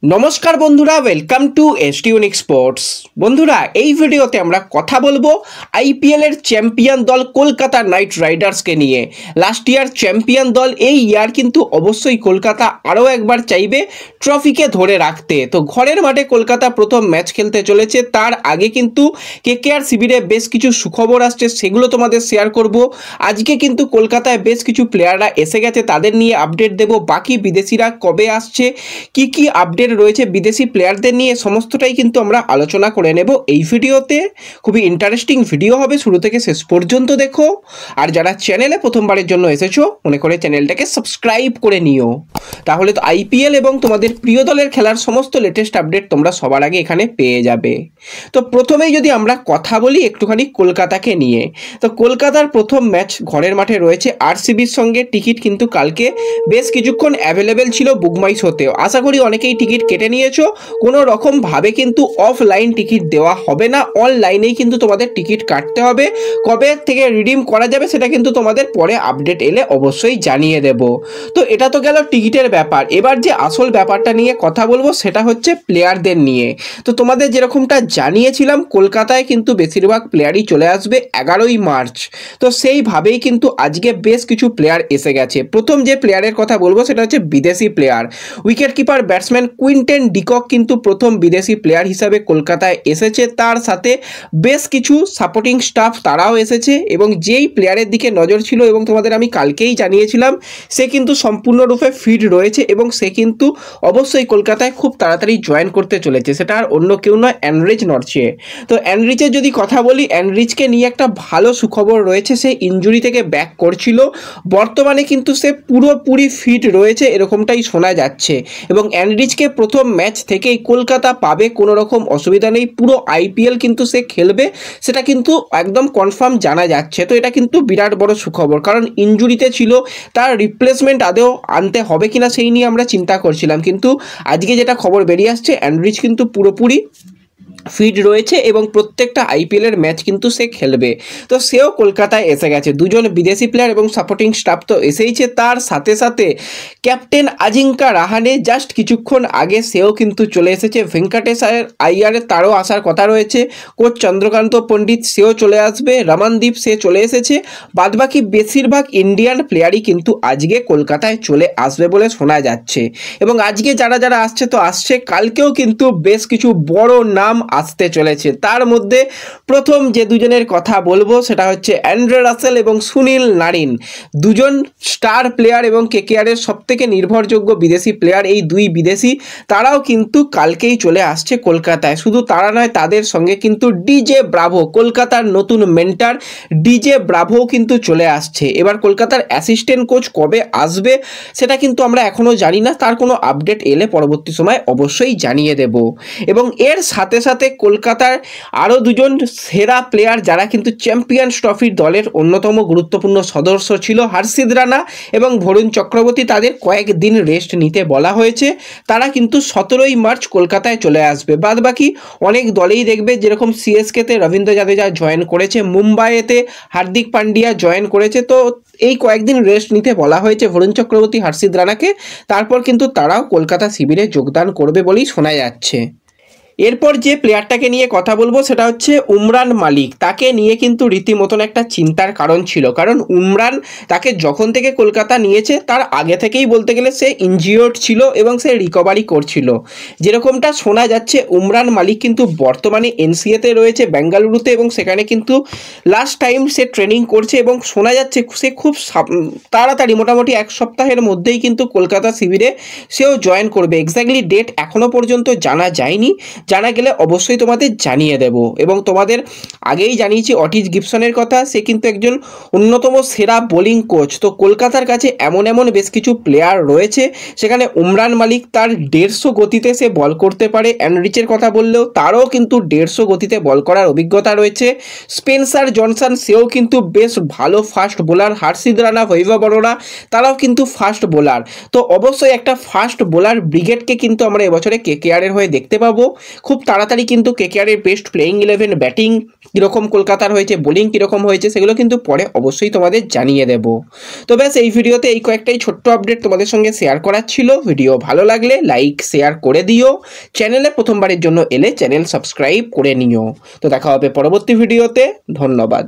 নমস্কার বন্ধুরা, welcome to এসটিউনিক sports. বন্ধুরা, এই ভিডিওতে আমরা কথা বলবো আইপিএল এর চ্যাম্পিয়ন দল কলকাতা নাইট রাইডার্সকে নিয়ে। লাস্ট ইয়ার চ্যাম্পিয়ন দল, এই ইয়ার কিন্তু অবশ্যই কলকাতা আরও একবার চাইবে ট্রফিকে ধরে রাখতে। তো ঘরের মাঠে কলকাতা প্রথম ম্যাচ খেলতে চলেছে। তার আগে কিন্তু কেকেআর শিবিরে বেশ কিছু সুখবর আসছে, সেগুলো তোমাদের শেয়ার করব। আজকে কিন্তু কলকাতায় বেশ কিছু প্লেয়াররা এসে গেছে, তাদের নিয়ে আপডেট দেব। বাকি বিদেশিরা কবে আসছে, কি কি আপডেট রয়েছে বিদেশি প্লেয়ারদের নিয়ে, সমস্তটাই কিন্তু আমরা আলোচনা করে নেব এই ভিডিওতে। খুবই ইন্টারেস্টিং ভিডিও হবে, শুরু থেকে শেষ পর্যন্ত দেখো। আর যারা চ্যানেলে প্রথমবারের জন্য এসেছো, মনে করে চ্যানেলটাকে সাবস্ক্রাইব করে নিও, তাহলে তো আইপিএল এবং তোমাদের প্রিয় দলের খেলার সমস্ত লেটেস্ট আপডেট তোমরা সবার আগে এখানে পেয়ে যাবে। তো প্রথমেই যদি আমরা কথা বলি একটুখানি কলকাতাকে নিয়ে, তো কলকাতার প্রথম ম্যাচ ঘরের মাঠে রয়েছে আরসিবির সঙ্গে। টিকিট কিন্তু কালকে বেশ কিছুক্ষণ অ্যাভেলেবেল ছিল বুকমাই শোতেও। আশা করি অনেকেই টিকিট কেটে নিয়েছো। কোনো রকম ভাবে কিন্তু অফলাইন টিকিট দেওয়া হবে না, অনলাইনেই কিন্তু তোমাদের টিকিট কাটতে হবে। কবে থেকে রিডিম করা যাবে সেটা কিন্তু তোমাদের পরে আপডেট এলে অবশ্যই জানিয়ে দেব। তো এটা তো গেল টিকিটের ব্যাপার। এবার যে আসল ব্যাপারটা নিয়ে কথা বলবো সেটা হচ্ছে প্লেয়ারদের নিয়ে। তো তোমাদের যেরকমটা জানিয়েছিলাম, কলকাতায় কিন্তু বেশিরভাগ প্লেয়ারই চলে আসবে 11ই মার্চ। তো সেইভাবেই কিন্তু আজকে বেশ কিছু প্লেয়ার এসে গেছে। প্রথম যে প্লেয়ারের কথা বলবো সেটা হচ্ছে বিদেশি player. Wicket keeper batsman Quinton de Kock কিন্তু প্রথম বিদেশি প্লেয়ার হিসাবে কলকাতায় এসেছে। তার সাথে বেশ কিছু সাপোর্টিং স্টাফ তারাও এসেছে, এবং যেই প্লেয়ারের দিকে নজর ছিল এবং তোমাদের আমি কালকেই জানিয়েছিলাম, সে কিন্তু সম্পূর্ণরূপে ফিট রয়েছে এবং সে কিন্তু অবশ্যই কলকাতায় খুব তাড়াতাড়ি জয়েন করতে চলেছে। সেটা আর অন্য কেউ নয়, অ্যানরিচ নরচে। তো অ্যানরিচের যদি কথা বলি, অ্যানরিচকে নিয়ে একটা ভালো সুখবর রয়েছে। সে ইনজুরি থেকে ব্যাক করছিল, বর্তমানে কিন্তু সে পুরোপুরি ফিট রয়েছে এরকমটাই শোনা যাচ্ছে। এবং অ্যানরিচকে প্রথম ম্যাচ থেকেই কলকাতা পাবে, কোনো রকম অসুবিধা নেই। পুরো আইপিএল কিন্তু সে খেলবে, সেটা কিন্তু একদম কনফার্ম জানা যাচ্ছে। তো এটা কিন্তু বিরাট বড় সুখবর, কারণ ইনজুরিতে ছিল, তার রিপ্লেসমেন্ট আদৌ আনতে হবে কিনা সেই নিয়ে আমরা চিন্তা করছিলাম। কিন্তু আজকে যেটা খবর বেরিয়ে আসছে, অ্যানরিচ কিন্তু পুরোপুরি ফিট রয়েছে এবং প্রত্যেকটা আইপিএলের ম্যাচ কিন্তু সে খেলবে। তো সেও কলকাতায় এসে গেছে। দুজন বিদেশি প্লেয়ার এবং সাপোর্টিং স্টাফ তো এসেইছে, তার সাথে সাথে ক্যাপ্টেন আজিঙ্কা রাহানে জাস্ট কিছুক্ষণ আগে সেও কিন্তু চলে এসেছে। ভেঙ্কটেশ আইয়ারে তারও আসার কথা রয়েছে। কোচ চন্দ্রকান্ত পণ্ডিত সেও চলে আসবে। রমনদীপ সে চলে এসেছে। বাদবাকি বেশিরভাগ ইন্ডিয়ান প্লেয়ারই কিন্তু আজকে কলকাতায় চলে আসবে বলে শোনা যাচ্ছে। এবং আজকে যারা যারা আসছে তো আসছে, কালকেও কিন্তু বেশ কিছু বড় নাম আসতে চলেছে। তার মধ্যে প্রথম যে দুজনের কথা বলবো সেটা হচ্ছে অ্যান্ড্রে রাসেল এবং সুনীল নারিন। দুজন স্টার প্লেয়ার এবং কেকেআরের সবথেকে নির্ভরযোগ্য বিদেশি প্লেয়ার। এই দুই বিদেশি তারাও কিন্তু কালকেই চলে আসছে কলকাতায়। শুধু তারা নয়, তাদের সঙ্গে কিন্তু ডিজে ব্রাভো, কলকাতার নতুন মেন্টার ডিজে ব্রাভো কিন্তু চলে আসছে। এবার কলকাতার অ্যাসিস্ট্যান্ট কোচ কবে আসবে সেটা কিন্তু আমরা এখনও জানি না, তার কোনো আপডেট এলে পরবর্তী সময় অবশ্যই জানিয়ে দেব। এবং এর সাথে সাথে কলকাতার আরও দুজন সেরা প্লেয়ার যারা কিন্তু চ্যাম্পিয়ন্স ট্রফির দলের অন্যতম গুরুত্বপূর্ণ সদস্য ছিল, হর্ষিত রানা এবং বরুণ চক্রবর্তী, তাদের কয়েকদিন রেস্ট নিতে বলা হয়েছে। তারা কিন্তু 17ই মার্চ কলকাতায় চলে আসবে। বাদবাকি অনেক দলেই দেখবে, যেরকম সিএসকেতে রবীন্দ্র জাদেজা জয়েন করেছে, মুম্বাইতে হার্দিক পান্ডিয়া জয়েন করেছে। তো এই কয়েকদিন রেস্ট নিতে বলা হয়েছে বরুণ চক্রবর্তী, হর্ষিত রানাকে। তারপর কিন্তু তারাও কলকাতা শিবিরে যোগদান করবে বলেই শোনা যাচ্ছে। এরপর যে প্লেয়ারটাকে নিয়ে কথা বলবো সেটা হচ্ছে উমরান মালিক। তাকে নিয়ে কিন্তু রীতিমতন একটা চিন্তার কারণ ছিল, কারণ উমরান তাকে যখন থেকে কলকাতা নিয়েছে তার আগে থেকেই বলতে গেলে সে ইনজিওর্ড ছিল এবং সে রিকভারি করছিল। যেরকমটা শোনা যাচ্ছে, উমরান মালিক কিন্তু বর্তমানে এনসিএতে রয়েছে বেঙ্গালুরুতে, এবং সেখানে কিন্তু লাস্ট টাইম সে ট্রেনিং করছে এবং শোনা যাচ্ছে সে খুব তাড়াতাড়ি, মোটামুটি এক সপ্তাহের মধ্যেই কিন্তু কলকাতা শিবিরে সেও জয়েন করবে। এক্স্যাক্টলি ডেট এখনও পর্যন্ত জানা যায়নি, জানা গেলে অবশ্যই তোমাদের জানিয়ে দেব। এবং তোমাদের আগেই জানিয়েছি অটিস গিবসনের কথা, সে কিন্তু একজন অন্যতম সেরা বোলিং কোচ। তো কলকাতার কাছে এমন এমন বেশ কিছু প্লেয়ার রয়েছে, সেখানে উমরান মালিক তার 150 গতিতে সে বল করতে পারে। অ্যানরিচের কথা বললেও তারও কিন্তু 150 গতিতে বল করার অভিজ্ঞতা রয়েছে। স্পেন্সার জনসন সেও কিন্তু বেশ ভালো ফাস্ট বোলার। হর্ষিত রানা, বৈভব অরোরা তারাও কিন্তু ফাস্ট বোলার। তো অবশ্যই একটা ফাস্ট বোলার ব্রিগেডকে কিন্তু আমরা এবছরে কেকেআরের হয়ে দেখতে পাবো। খুব তাড়াতাড়ি কিন্তু কেকেআরের বেস্ট প্লেইং 11 ব্যাটিং কীরকম কলকাতার হয়েছে, বোলিং কীরকম হয়েছে, সেগুলো কিন্তু পরে অবশ্যই তোমাদের জানিয়ে দেব। তো ব্যাস এই ভিডিওতে এই কয়েকটাই ছোট্ট আপডেট তোমাদের সঙ্গে শেয়ার করার ছিল। ভিডিও ভালো লাগলে লাইক শেয়ার করে দিও, চ্যানেলে প্রথমবারের জন্য এলে চ্যানেল সাবস্ক্রাইব করে নিও। তো দেখা হবে পরবর্তী ভিডিওতে, ধন্যবাদ।